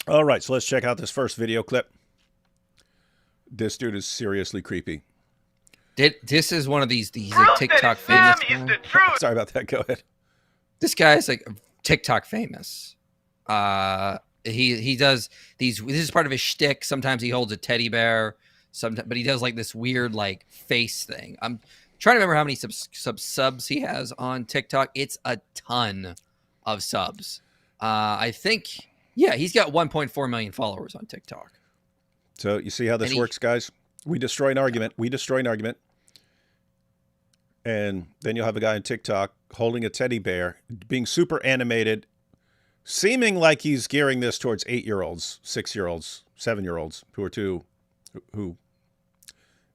All right, so let's check out this first video clip. This dude is seriously creepy. This is one of these like Proof that TikTok Islam famous is guy. the truth. Sorry about that. Go ahead. This guy's like TikTok famous. He does these. This is part of his shtick. Sometimes he holds a teddy bear. Sometimes, but he does like this weird like face thing. I'm trying to remember how many subs he has on TikTok. It's a ton of subs. I think he's got 1.4 million followers on TikTok. So you see how this And works, guys? We destroy an argument. We destroy an argument. And then you'll have a guy on TikTok holding a teddy bear, being super animated, seeming like he's gearing this towards 8-year-olds, 6-year-olds, 7-year-olds who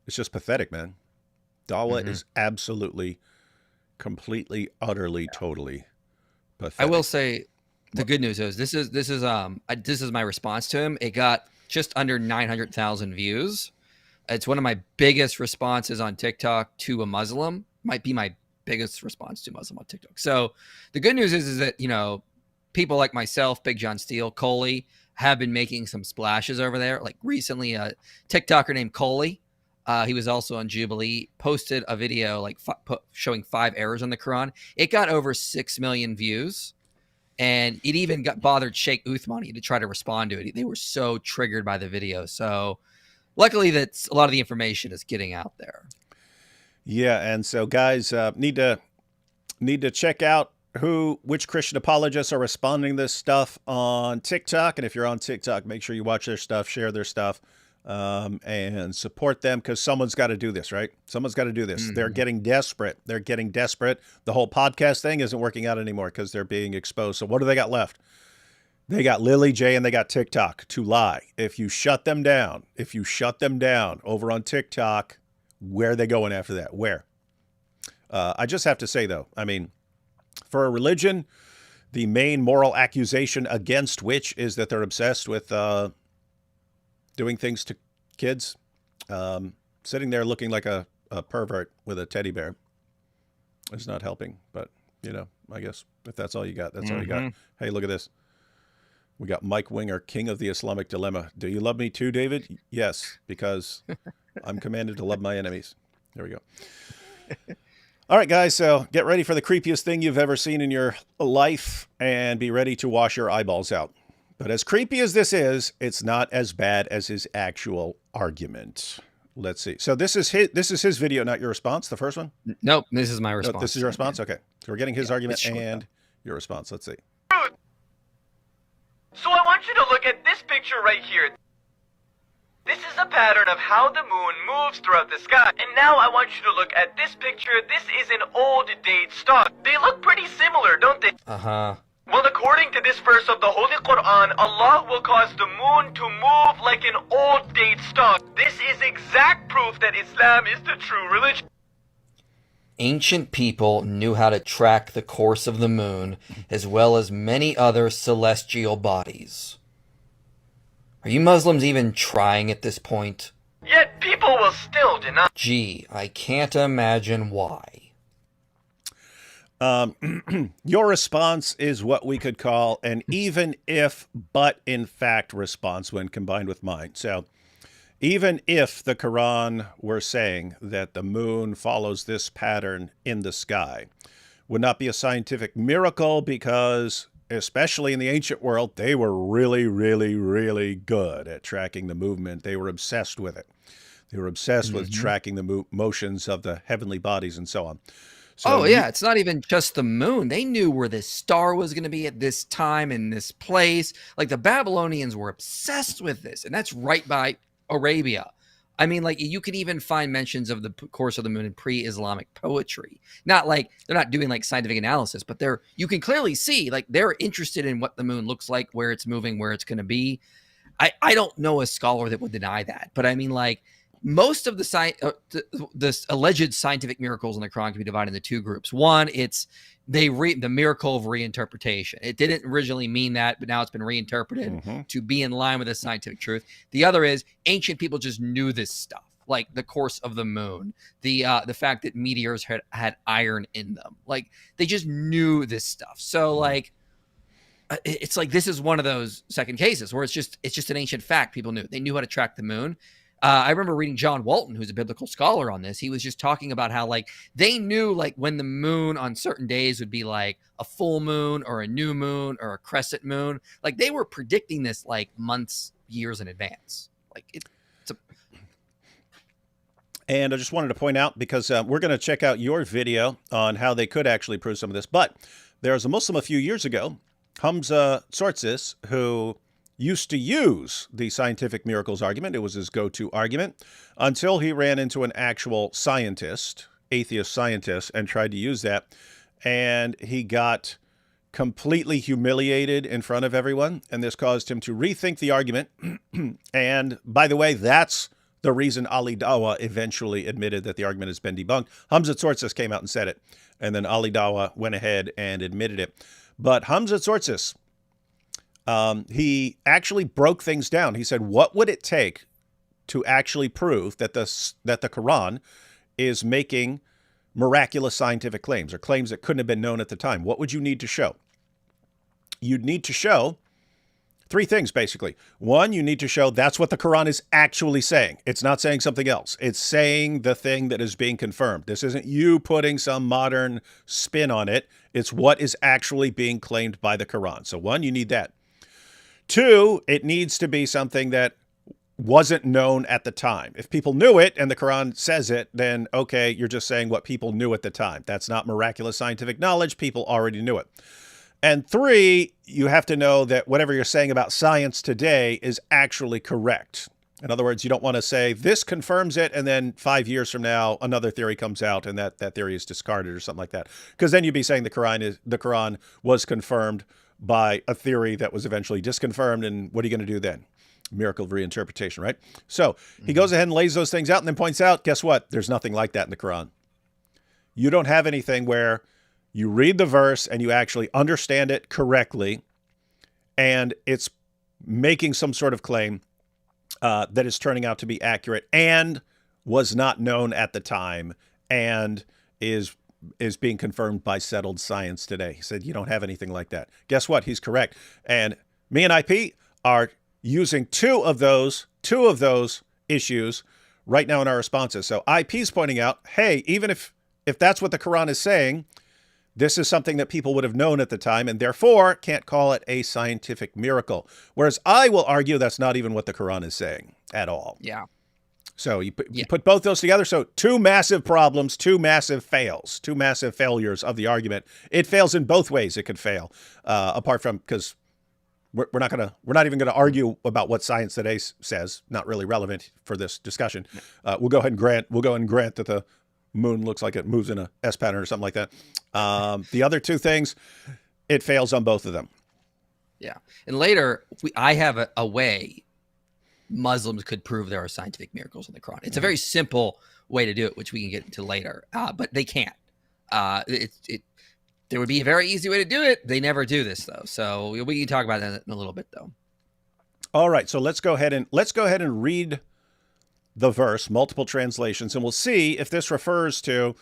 it's just pathetic, man. Dawa is absolutely, completely, utterly, totally pathetic. I will say the good news is this is my response to him. It got just under 900,000 views. It's one of my biggest responses on TikTok to a Muslim. Might be my biggest response to Muslim on TikTok. So the good news is that, people like myself, Big John Steele, Coley, have been making some splashes over there. Like recently, a TikToker named Coley, he was also on Jubilee, posted a video like showing 5 errors on the Quran. It got over 6 million views. And it even got bothered Sheikh Uthmani to try to respond to it. They were so triggered by the video. So luckily that's a lot of the information is getting out there. Yeah, and so guys need to check out which Christian apologists are responding to this stuff on TikTok. And if you're on TikTok, make sure you watch their stuff, share their stuff, and support them, because someone's got to do this, right? Someone's got to do this. They're getting desperate. They're getting desperate. The whole podcast thing isn't working out anymore because they're being exposed. So what do they got left? They got Lily J and they got TikTok to lie. If you shut them down over on TikTok, where are they going after that? Where? I just have to say, though, I mean, for a religion, the main moral accusation against which is that they're obsessed with doing things to kids, sitting there looking like a pervert with a teddy bear is not helping. But, I guess if that's all you got, that's all you got. Hey, look at this. We got Mike Winger, king of the Islamic dilemma. Do you love me too, David? Yes, because I'm commanded to love my enemies. There we go. All right, guys, so get ready for the creepiest thing you've ever seen in your life and be ready to wash your eyeballs out. But as creepy as this is, it's not as bad as his actual argument. Let's see. So this is his video, not your response, the first one? Nope, this is my response. No, this is your response? Okay. So we're getting his argument and your response. Let's see. So I want you to look at this picture right here. This is a pattern of how the moon moves throughout the sky. And now I want you to look at this picture. This is an old date stock. They look pretty similar, don't they? Uh-huh. Well, according to this verse of the Holy Quran, Allah will cause the moon to move like an old date stock. This is exact proof that Islam is the true religion. Ancient people knew how to track the course of the moon, as well as many other celestial bodies. Are you Muslims even trying at this point? Yet people will still deny. Gee, I can't imagine why. Your response is what we could call an even if, but in fact response when combined with mine. So even if the Quran were saying that the moon follows this pattern in the sky, would not be a scientific miracle because, especially in the ancient world, they were really, really, really good at tracking the movement. They were obsessed with it. They were obsessed with tracking the motions of the heavenly bodies and so on. So it's not even just the moon. They knew where this star was going to be at this time in this place. Like the Babylonians were obsessed with this, and that's right by Arabia. I mean, like you can even find mentions of the course of the moon in pre-Islamic poetry. Not like they're not doing like scientific analysis, but you can clearly see like they're interested in what the moon looks like, where it's moving, where it's going to be. I don't know a scholar that would deny that, but I mean, like most of the alleged scientific miracles in the Quran can be divided into 2 groups. One, it's the miracle of reinterpretation. It didn't originally mean that, but now it's been reinterpreted to be in line with the scientific truth. The other is ancient people just knew this stuff, like the course of the moon, the fact that meteors had iron in them. Like they just knew this stuff. So like it's like this is one of those second cases where it's just an ancient fact. People knew how to track the moon. I remember reading John Walton, who's a biblical scholar on this. He was just talking about how like they knew like when the moon on certain days would be like a full moon or a new moon or a crescent moon. Like they were predicting this like months, years in advance. Like it's a. And I just wanted to point out, because we're going to check out your video on how they could actually prove some of this. But there was a Muslim a few years ago, Hamza Tsortsis, who used to use the scientific miracles argument. It was his go-to argument until he ran into an actual scientist, atheist scientist, and tried to use that. And he got completely humiliated in front of everyone. And this caused him to rethink the argument. And by the way, that's the reason Ali Dawah eventually admitted that the argument has been debunked. Hamza Tsortsis came out and said it. And then Ali Dawah went ahead and admitted it. But Hamza Tsortsis, he actually broke things down. He said, what would it take to actually prove that the Quran is making miraculous scientific claims, or claims that couldn't have been known at the time? What would you need to show? You'd need to show three things, basically. One, you need to show that's what the Quran is actually saying. It's not saying something else. It's saying the thing that is being confirmed. This isn't you putting some modern spin on it. It's what is actually being claimed by the Quran. So one, you need that. Two, it needs to be something that wasn't known at the time. If people knew it and the Quran says it, then okay, you're just saying what people knew at the time. That's not miraculous scientific knowledge. People already knew it. And three, you have to know that whatever you're saying about science today is actually correct. In other words, you don't want to say this confirms it, and then 5 years from now, another theory comes out and that theory is discarded or something like that. Because then you'd be saying the Quran was confirmed by a theory that was eventually disconfirmed. And what are you going to do then? Miracle of reinterpretation, right? So he goes ahead and lays those things out and then points out, guess what? There's nothing like that in the Quran. You don't have anything where you read the verse and you actually understand it correctly, and it's making some sort of claim that is turning out to be accurate and was not known at the time and is being confirmed by settled science today. He said, you don't have anything like that. Guess what? He's correct. And me and IP are using two of those issues right now in our responses. So IP's pointing out, hey, even if that's what the Quran is saying, this is something that people would have known at the time and therefore can't call it a scientific miracle. Whereas I will argue that's not even what the Quran is saying at all. Yeah. So you put both those together. So two massive problems, two massive fails, two massive failures of the argument. It fails in both ways. It could fail, apart from, because we're not even gonna argue about what science today says. Not really relevant for this discussion. We'll go ahead and grant that the moon looks like it moves in a S pattern or something like that. The other two things, it fails on both of them. Yeah, and later I have a way Muslims could prove there are scientific miracles in the Quran. It's a very simple way to do it, which we can get into later, but they can't. There would be a very easy way to do it. They never do this though, so we can talk about that in a little bit though. All right, so let's go ahead and read the verse, multiple translations, and we'll see if this refers to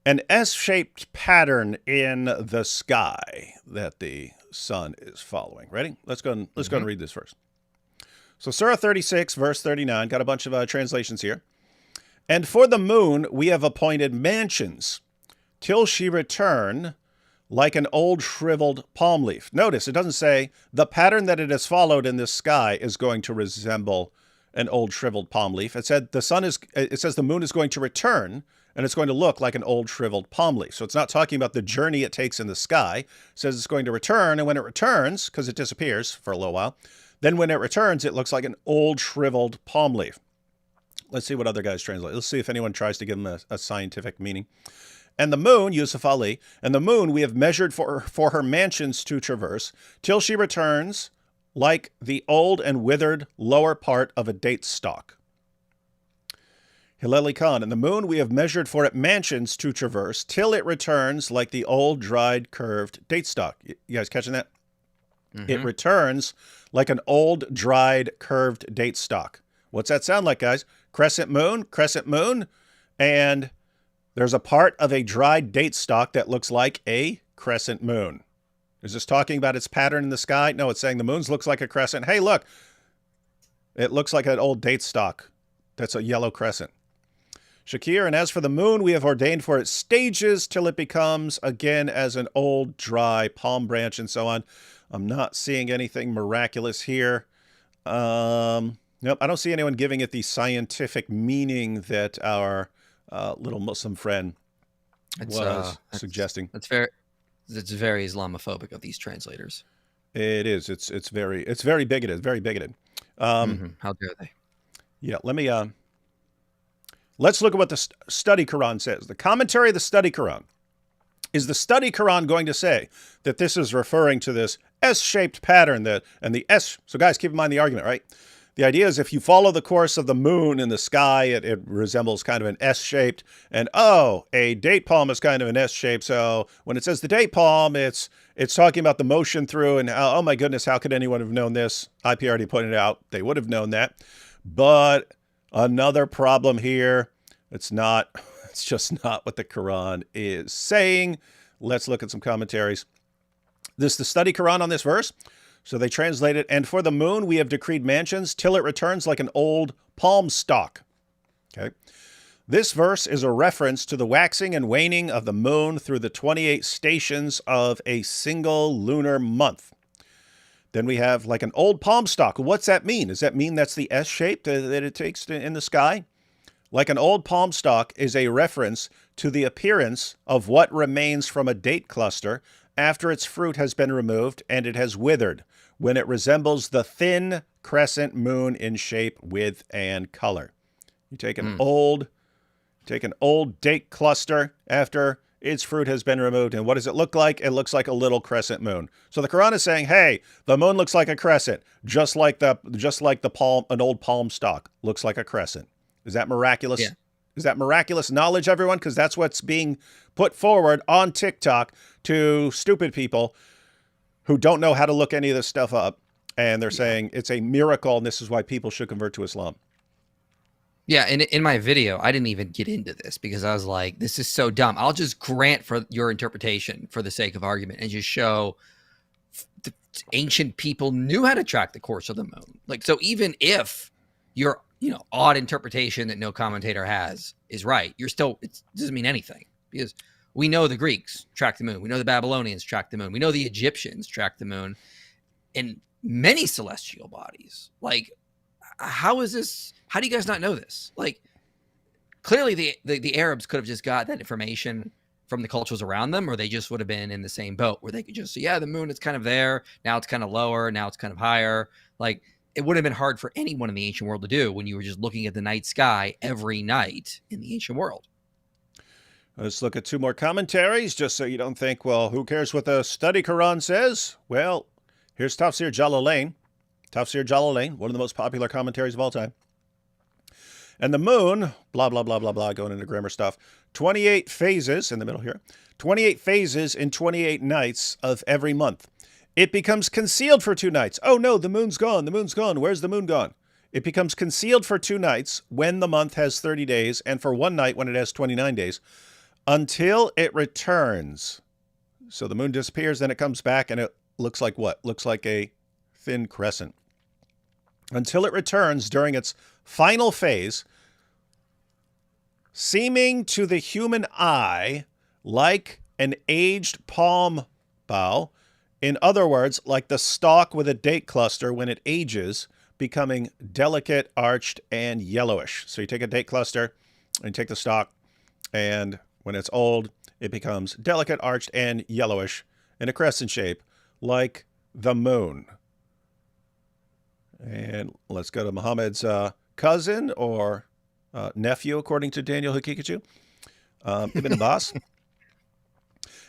an S-shaped pattern in the sky that the sun is following. Ready? Let's go and read this first. So Surah 36, verse 39, got a bunch of translations here. And for the moon we have appointed mansions till she return like an old shriveled palm leaf. Notice it doesn't say the pattern that it has followed in this sky is going to resemble an old shriveled palm leaf. It said it says the moon is going to return and it's going to look like an old shriveled palm leaf. So it's not talking about the journey it takes in the sky. It says it's going to return, and when it returns, because it disappears for a little while, then when it returns, it looks like an old shriveled palm leaf. Let's see what other guys translate. Let's see if anyone tries to give them a scientific meaning. And the moon, Yusuf Ali, and the moon we have measured for her mansions to traverse, till she returns like the old and withered lower part of a date stalk. Hilali Khan, and the moon we have measured for it mansions to traverse, till it returns like the old dried curved date stalk. You guys catching that? Mm-hmm. It returns like an old dried curved date stalk. What's that sound like, guys? Crescent moon, and there's a part of a dried date stalk that looks like a crescent moon. Is this talking about its pattern in the sky? No, it's saying the moon looks like a crescent. Hey, look, it looks like an old date stalk. That's a yellow crescent. Shakir, and as for the moon, we have ordained for its stages till it becomes again as an old dry palm branch and so on. I'm not seeing anything miraculous here. Nope, I don't see anyone giving it the scientific meaning that our little Muslim friend was suggesting. It's very Islamophobic of these translators. It is. It's very bigoted. Very bigoted. How dare they? Yeah. Let's look at what the Study Quran says. The commentary of the Study Quran. Is the Study Quran going to say that this is referring to this S-shaped pattern and the S? So guys, keep in mind the argument, right? The idea is if you follow the course of the moon in the sky, it resembles kind of an S-shaped, and a date palm is kind of an S-shape. So when it says the date palm, it's talking about the motion through, and oh my goodness, how could anyone have known this? IP already pointed out they would have known that. But another problem here, it's just not what the Quran is saying. Let's look at some commentaries. This is the Study Quran on this verse. So they translate it, and for the moon we have decreed mansions till it returns like an old palm stalk. Okay. This verse is a reference to the waxing and waning of the moon through the 28 stations of a single lunar month. Then we have like an old palm stalk. What's that mean? Does that mean that's the S shape that it takes in the sky? Like an old palm stalk is a reference to the appearance of what remains from a date cluster after its fruit has been removed and it has withered, when it resembles the thin crescent moon in shape, width, and color. You take an old date cluster after its fruit has been removed, and what does it look like? It looks like a little crescent moon. So the Quran is saying, hey, the moon looks like a crescent, just like the palm, an old palm stalk looks like a crescent. Is that miraculous? Yeah. Is that miraculous knowledge, everyone? Because that's what's being put forward on TikTok to stupid people who don't know how to look any of this stuff up. And they're saying it's a miracle, and this is why people should convert to Islam. Yeah, and in my video, I didn't even get into this because I was like, this is so dumb. I'll just grant for your interpretation for the sake of argument and just show the ancient people knew how to track the course of the moon. Like, so even if your odd interpretation that no commentator has is right, it doesn't mean anything, because we know the Greeks tracked the moon. We know the Babylonians tracked the moon. We know the Egyptians tracked the moon, and many celestial bodies. Like, how is this? How do you guys not know this? Like, clearly the Arabs could have just got that information from the cultures around them, or they just would have been in the same boat where they could just say, yeah, the moon is kind of there. Now it's kind of lower. Now it's kind of higher. Like, it would have been hard for anyone in the ancient world to do when you were just looking at the night sky every night in the ancient world. Let's look at two more commentaries, just so you don't think, well, who cares what the Study Quran says? Well, here's Tafsir Jalalain. Tafsir Jalalain, one of the most popular commentaries of all time. And the moon, blah, blah, blah, blah, blah, going into grammar stuff. 28 phases, in the middle here. 28 phases in 28 nights of every month. It becomes concealed for 2 nights. Oh no, the moon's gone. The moon's gone. Where's the moon gone? It becomes concealed for 2 nights when the month has 30 days, and for 1 night when it has 29 days, until it returns. So the moon disappears, then it comes back, and it looks like what? Looks like a thin crescent. Until it returns during its final phase, seeming to the human eye like an aged palm bough. In other words, like the stalk with a date cluster when it ages, becoming delicate, arched, and yellowish. So you take a date cluster and take the stalk, and when it's old, it becomes delicate, arched, and yellowish in a crescent shape, like the moon. And let's go to Muhammad's cousin or nephew, according to Daniel Hakikachu, Ibn Abbas.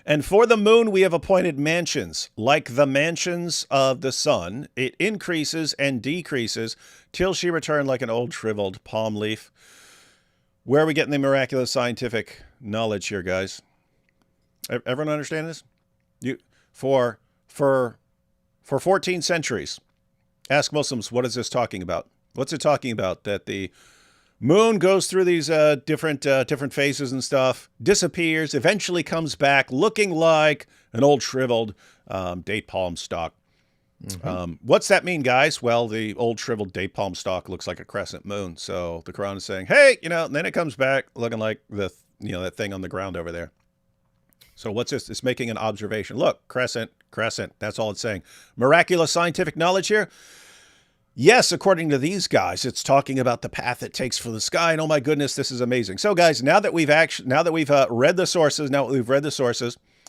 And for the moon we have appointed mansions, like the mansions of the sun. It increases and decreases till she return like an old shriveled palm leaf. Where are we getting the miraculous scientific knowledge here, guys? Everyone understand this? For 14 centuries, ask Muslims, what is this talking about? What's it talking about? That the moon goes through these different phases and stuff, disappears, eventually comes back looking like an old shriveled date palm stalk. What's that mean, guys? Well, the old shriveled date palm stalk looks like a crescent moon. So the Quran is saying, hey, and then it comes back looking like that thing on the ground over there. So what's this? It's making an observation. Look, crescent. That's all it's saying. Miraculous scientific knowledge here. Yes, according to these guys, it's talking about the path it takes for the sky. And oh my goodness, this is amazing. So guys, now that we've read the sources,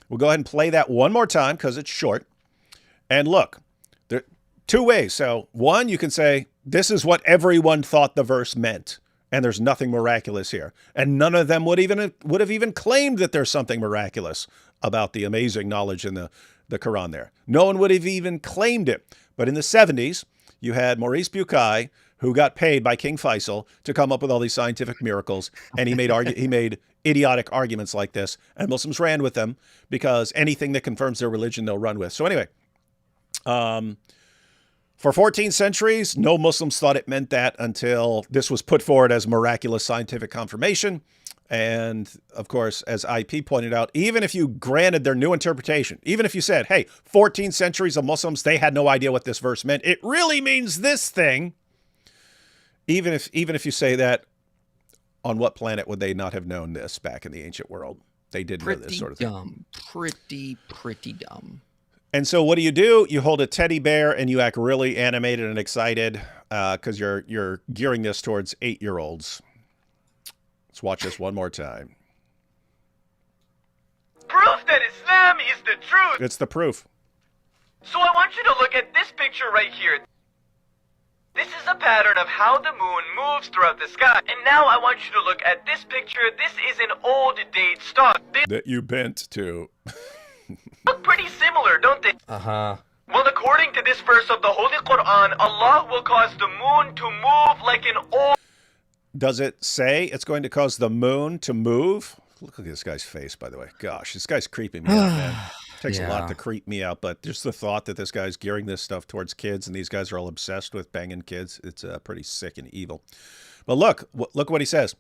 we'll go ahead and play that one more time because it's short. And look, there are two ways. So one, you can say, this is what everyone thought the verse meant. And there's nothing miraculous here. And none of them would have even claimed that there's something miraculous about the amazing knowledge in the Quran there. No one would have even claimed it. But in the 70s, you had Maurice Bucaille, who got paid by King Faisal to come up with all these scientific miracles. And he made idiotic arguments like this. And Muslims ran with them because anything that confirms their religion, they'll run with. So anyway, for 14 centuries, no Muslims thought it meant that until this was put forward as miraculous scientific confirmation. And of course, as IP pointed out, even if you granted their new interpretation, even if you said, hey, 14 centuries of Muslims, they had no idea what this verse meant. It really means this thing. Even if you say that, on what planet would they not have known this back in the ancient world? They didn't know this sort of thing. Pretty dumb. And so what do? You hold a teddy bear and you act really animated and excited because you're gearing this towards 8-year-olds. Let's watch this one more time. Proof that Islam is the truth. It's the proof. So I want you to look at this picture right here. This is a pattern of how the moon moves throughout the sky. And now I want you to look at this picture. This is an old date star. They That you bent to. look pretty similar, don't they? Uh-huh. Well, according to this verse of the Holy Quran, Allah will cause the moon to move like an old... Does it say it's going to cause the moon to move? Look at this guy's face, by the way. Gosh, this guy's creeping me out, man. Takes a lot to creep me out, but just the thought that this guy's gearing this stuff towards kids and these guys are all obsessed with banging kids, it's pretty sick and evil. But look what he says.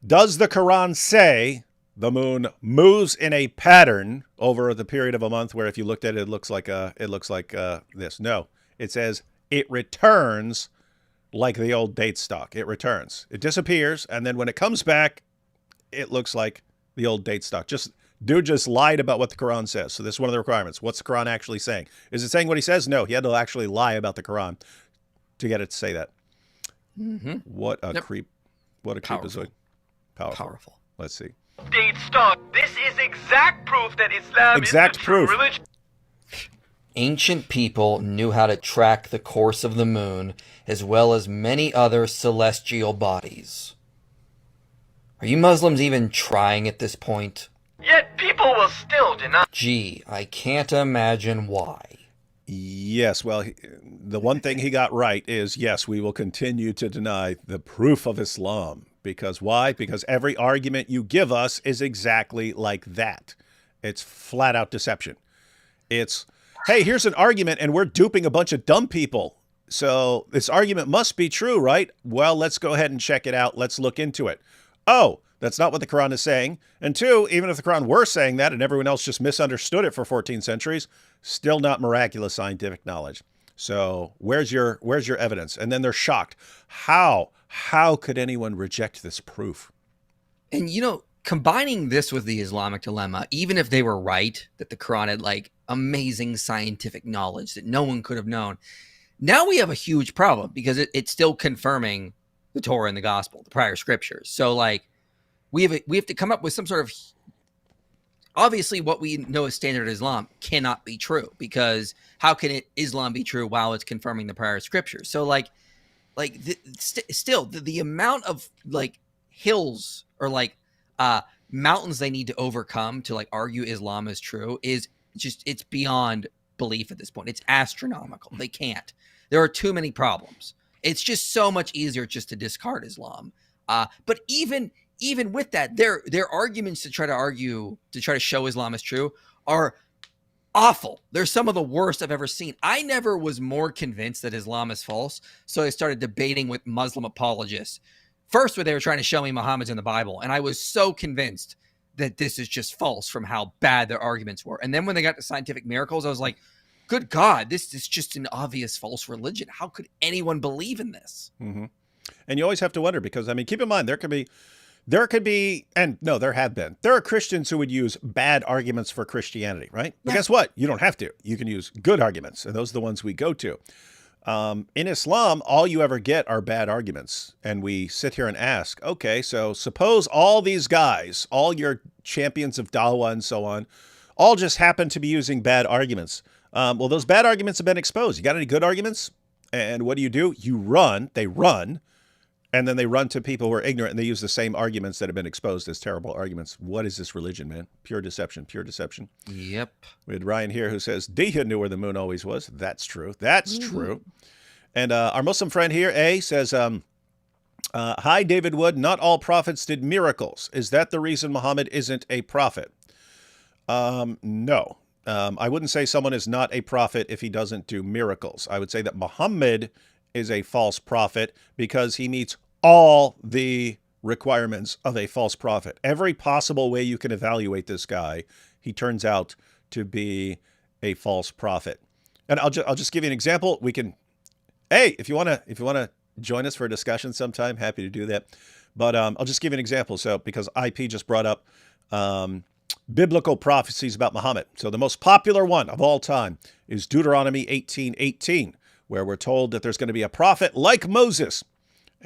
Does the Quran say the moon moves in a pattern over the period of a month where if you looked at it, it looks like this? No, it says it returns like the old date stock. It returns. It disappears, and then when it comes back, it looks like the old date stock. Dude just lied about what the Quran says. So this is one of the requirements. What's the Quran actually saying? Is it saying what he says? No, he had to actually lie about the Quran to get it to say that. Mm-hmm. What a creep. What a creep is it? Powerful. Let's see. date star. This is exact proof that Islam is the true religion. Ancient people knew how to track the course of the moon as well as many other celestial bodies. Are you Muslims even trying at this point? Yet people will still deny. Gee, I can't imagine why. Yes, well, the one thing he got right is, yes, we will continue to deny the proof of Islam. Because why? Because every argument you give us is exactly like that. It's flat out deception. It's, hey, here's an argument and we're duping a bunch of dumb people. So this argument must be true, right? Well, let's go ahead and check it out. Let's look into it. Oh, that's not what the Quran is saying. And two, even if the Quran were saying that and everyone else just misunderstood it for 14 centuries, still not miraculous scientific knowledge. So where's your evidence? And then they're shocked. How could anyone reject this proof? And, you know, combining this with the Islamic dilemma, even if they were right, that the Quran had like amazing scientific knowledge that no one could have known, now we have a huge problem because it's still confirming the Torah and the gospel, the prior scriptures. So like we have to come up with some sort of, obviously what we know as standard Islam cannot be true, because how can Islam be true while it's confirming the prior scriptures? So the amount of like hills or like mountains they need to overcome to like argue Islam is true is just, it's beyond belief at this point. It's astronomical. They can't. There are too many problems. It's just so much easier just to discard Islam. But even with that, their arguments to try to show Islam is true are awful. They're some of the worst I've ever seen. I never was more convinced that Islam is false, so I started debating with Muslim apologists. First, where they were trying to show me Muhammad's in the Bible, and I was so convinced that this is just false from how bad their arguments were. And then when they got to scientific miracles, I was like, good God, this is just an obvious false religion. How could anyone believe in this? Mm-hmm. And you always have to wonder, because, I mean, keep in mind, there could be, and no, there have been. There are Christians who would use bad arguments for Christianity, right? But guess what? You don't have to. You can use good arguments, and those are the ones we go to. In Islam, all you ever get are bad arguments. And we sit here and ask, okay, so suppose all these guys, all your champions of Dawah and so on, all just happen to be using bad arguments. Well, those bad arguments have been exposed. You got any good arguments? And what do? You run. They run. And then they run to people who are ignorant, and they use the same arguments that have been exposed as terrible arguments. What is this religion, man? Pure deception, pure deception. Yep. We had Ryan here who says, Deha knew where the moon always was. That's true. That's true. And our Muslim friend here, A, says, hi, David Wood. Not all prophets did miracles. Is that the reason Muhammad isn't a prophet? No. I wouldn't say someone is not a prophet if he doesn't do miracles. I would say that Muhammad is a false prophet because he meets all the requirements of a false prophet. Every possible way you can evaluate this guy, he turns out to be a false prophet. And I'll just give you an example. We can, hey, if you want to join us for a discussion sometime, happy to do that. But I'll just give you an example. So because IP just brought up biblical prophecies about Muhammad. So the most popular one of all time is Deuteronomy 18:18, where we're told that there's going to be a prophet like Moses.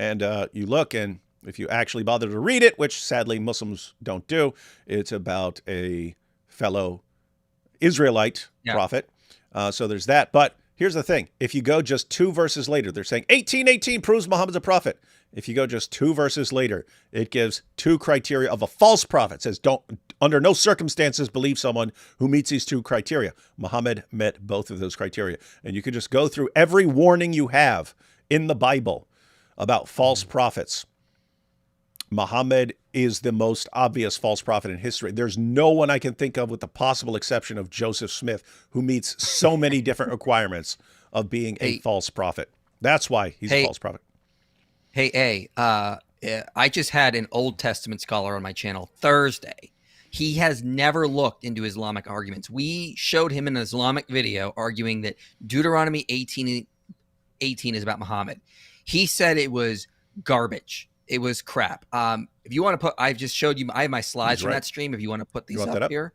And you look, and if you actually bother to read it, which sadly Muslims don't do, it's about a fellow Israelite prophet. So there's that. But here's the thing. If you go just 2 verses later, they're saying 18:18 proves Muhammad's a prophet. If you go just 2 verses later, it gives 2 criteria of a false prophet. It says, don't, under no circumstances, believe someone who meets these 2 criteria. Muhammad met both of those criteria. And you can just go through every warning you have in the Bible about false prophets. Muhammad is the most obvious false prophet in history. There's no one I can think of, with the possible exception of Joseph Smith, who meets so many different requirements of being a false prophet. That's why he's a false prophet. Hey, I just had an Old Testament scholar on my channel Thursday. He has never looked into Islamic arguments. We showed him an Islamic video arguing that Deuteronomy 18:18 is about Muhammad. He said it was garbage. It was crap. If you want to put, I've just showed you, I have my slides from that stream. If you want to put these up here.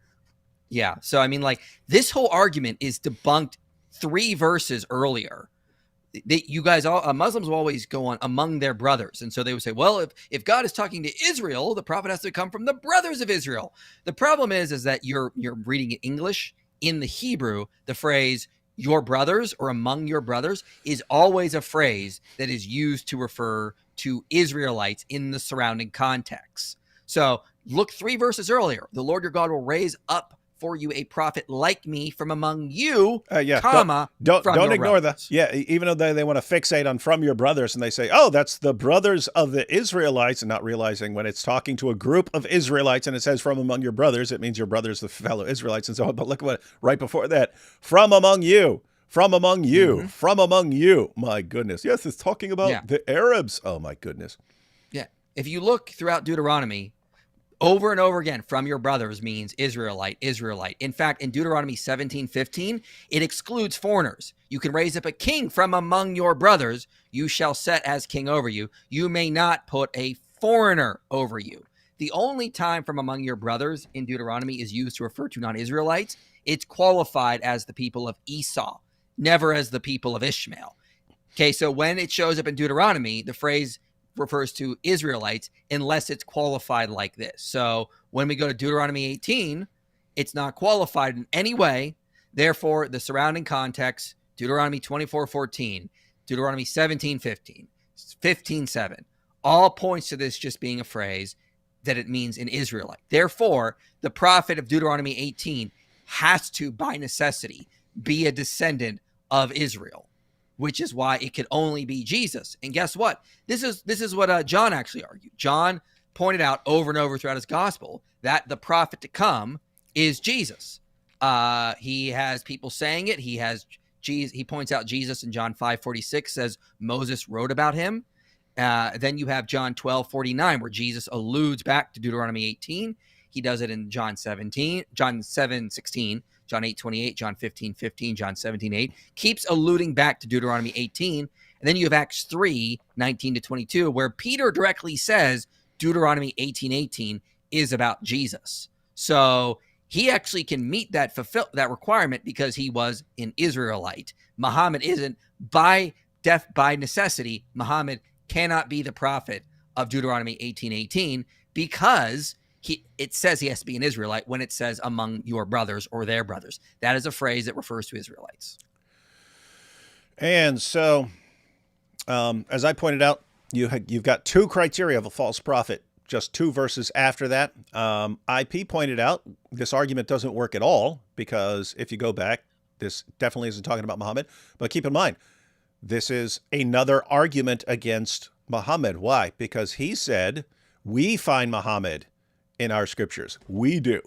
Yeah. So, I mean, like, this whole argument is debunked 3 verses earlier. You guys, all Muslims will always go on among their brothers. And so they would say, well, if God is talking to Israel, the prophet has to come from the brothers of Israel. The problem is that you're reading in English. In the Hebrew, the phrase your brothers or among your brothers is always a phrase that is used to refer to Israelites in the surrounding context. So look 3 verses earlier. The Lord your God will raise up for you a prophet like me from among you, comma, don't ignore that. Yeah, even though they want to fixate on from your brothers, and they say, oh, that's the brothers of the Israelites, and not realizing when it's talking to a group of Israelites and it says from among your brothers, it means your brothers, the fellow Israelites, and so on. But look what right before that, from among you. From among you, from among you. My goodness. Yes, it's talking about the Arabs. Oh, my goodness. Yeah. If you look throughout Deuteronomy, over and over again, from your brothers means Israelite, Israelite. In fact, in Deuteronomy 17:15, it excludes foreigners. You can raise up a king from among your brothers. You shall set as king over you. You may not put a foreigner over you. The only time from among your brothers in Deuteronomy is used to refer to non-Israelites. It's qualified as the people of Esau, never as the people of Ishmael. Okay, so when it shows up in Deuteronomy, the phrase refers to Israelites unless it's qualified like this. So when we go to Deuteronomy 18, it's not qualified in any way. Therefore, the surrounding context, Deuteronomy 24:14, Deuteronomy 17:15, 15:7, all points to this just being a phrase that it means an Israelite. Therefore, the prophet of Deuteronomy 18 has to, by necessity, be a descendant of Israel, which is why it could only be Jesus. And guess what? This is what John actually argued. John pointed out over and over throughout his gospel that the prophet to come is Jesus. He has people saying it. He points out Jesus in John 5:46 says Moses wrote about him. Then you have John 12:49 where Jesus alludes back to Deuteronomy 18. He does it in John 7:16, John 8:28, John 15:15, John 17:8. Keeps alluding back to Deuteronomy 18. And then you have Acts 3:19-22, where Peter directly says Deuteronomy 18:18 is about Jesus. So he actually can meet that requirement because he was an Israelite. Muhammad isn't. By necessity, Muhammad cannot be the prophet of Deuteronomy 18:18 because it says he has to be an Israelite when it says among your brothers or their brothers. That is a phrase that refers to Israelites. And so, as I pointed out, you've got two criteria of a false prophet. Just 2 verses after that, IP pointed out this argument doesn't work at all because if you go back, this definitely isn't talking about Muhammad. But keep in mind, this is another argument against Muhammad. Why? Because he said, we find Muhammad in our scriptures. We do.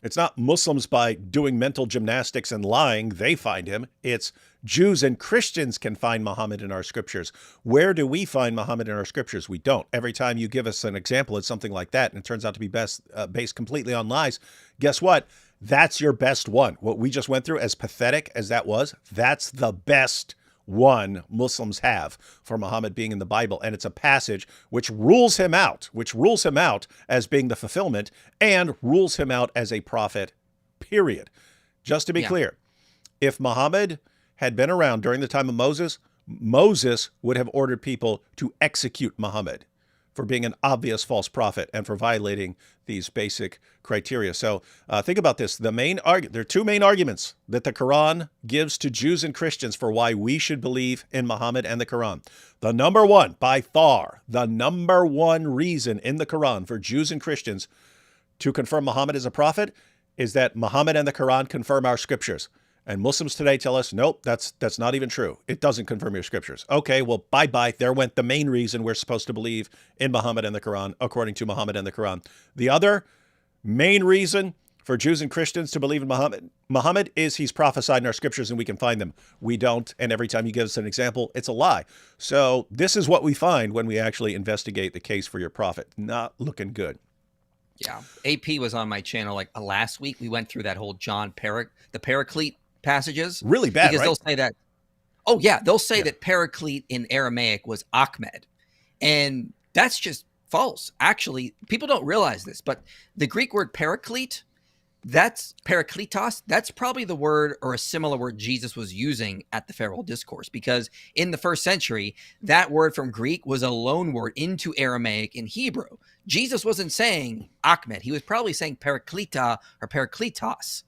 It's not Muslims by doing mental gymnastics and lying, they find him. It's Jews and Christians can find Muhammad in our scriptures. Where do we find Muhammad in our scriptures? We don't. Every time you give us an example, it's something like that, and it turns out to be based completely on lies. Guess what? That's your best one. What we just went through, as pathetic as that was, that's the best one Muslims have for Muhammad being in the Bible. And it's a passage which rules him out as being the fulfillment and rules him out as a prophet, period. Just to be clear, if Muhammad had been around during the time of Moses, Moses would have ordered people to execute Muhammad for being an obvious false prophet and for violating these basic criteria. So think about this. There are 2 main arguments that the Quran gives to Jews and Christians for why we should believe in Muhammad and the Quran. The number one, by far, the number one reason in the Quran for Jews and Christians to confirm Muhammad as a prophet is that Muhammad and the Quran confirm our scriptures. And Muslims today tell us, nope, that's not even true. It doesn't confirm your scriptures. Okay, well, bye-bye. There went the main reason we're supposed to believe in Muhammad and the Quran, according to Muhammad and the Quran. The other main reason for Jews and Christians to believe in Muhammad is he's prophesied in our scriptures and we can find them. We don't, and every time you give us an example, it's a lie. So this is what we find when we actually investigate the case for your prophet. Not looking good. Yeah. AP was on my channel like last week. We went through that whole the Paraclete passages. Really bad, because right? They'll say that. Oh yeah, they'll say that Paraclete in Aramaic was Ahmed, and that's just false. Actually, people don't realize this, but the Greek word Paraclete, that's Parakletos. That's probably the word or a similar word Jesus was using at the farewell discourse, because in the first century, that word from Greek was a loan word into Aramaic and Hebrew. Jesus wasn't saying Ahmed; he was probably saying Parakleta or Parakletos.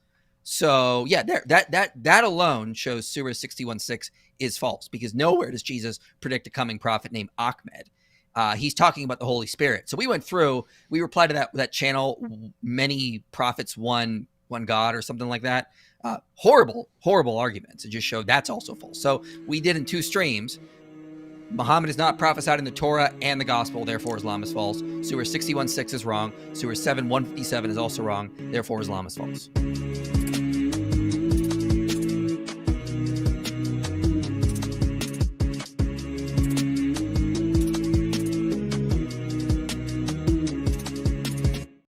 So yeah, that alone shows Surah 61:6 is false, because nowhere does Jesus predict a coming prophet named Ahmed. He's talking about the Holy Spirit. So we replied to that channel, many prophets, one God or something like that. Horrible arguments. It just showed that's also false. So we did in 2 streams. Muhammad is not prophesied in the Torah and the Gospel, therefore Islam is false. Surah 61:6 is wrong. Surah 7:157 is also wrong, therefore Islam is false.